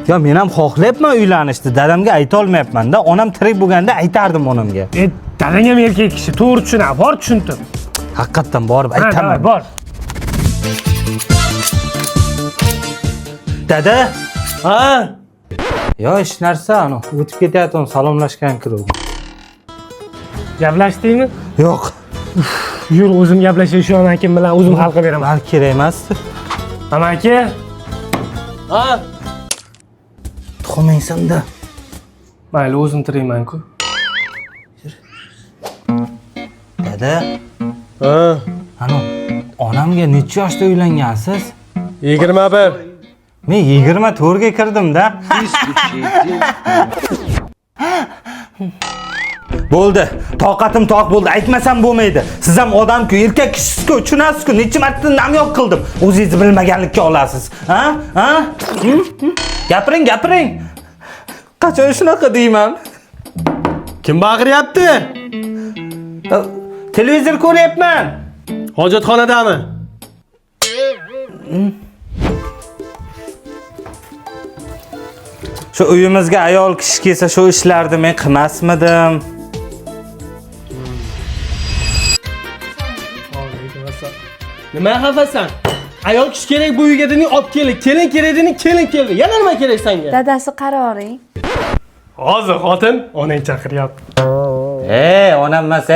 Yo, men ham xohlayapman uylanishni, dadamga ayta olmayapman-da. Onam tirik bo'lganda aytardim onamga. Dadang ham erkak kishi, to'g'ri tushunadi. Bor tushundim. Haqiqatan borib aytaman. Bor. Dada, Ha? yo hech narsa, o'tib ketayotgan salomlashgan kiruvdim. Gaplashdingmi? Yo'q. Yur, o'zim gaplashay shu amakim bilan o'zim hal qilib beraman. Balki kerak emas. Amaki? Ha? Tuxumingsan-da. Mayli, o'zim tirayman-ku. Dada, Ha, onamga necha yoshda uylangansiz? 21. Men 24 ga kirdim-da. Bo'ldi. Toqatim toq bo'ldi. Aytmasam bo'lmaydi. Siz ham odam-ku, erkak kishisiz-ku, tushunasiz-ku. Necha marta namyoq qildim. O'zingiz bilmaganlikka olasiz. Ha? Ha? Gapiring. Qachon shunaqa deyman? Kim baqiryapti? Televizor ko'ryapman. Hojatxonadami? Shu uyimizga ayol kishi kelsa shu ishlarni men qilmasmidim. Nima xafasan? Ayol kishi kerak bu uyga deding, olib keldi. Kelin kerak deding, kelin keldi. Yana nima kerak senga? Dadasi qaroring. Hozir xotin onang chaqiryapti. Onam emas,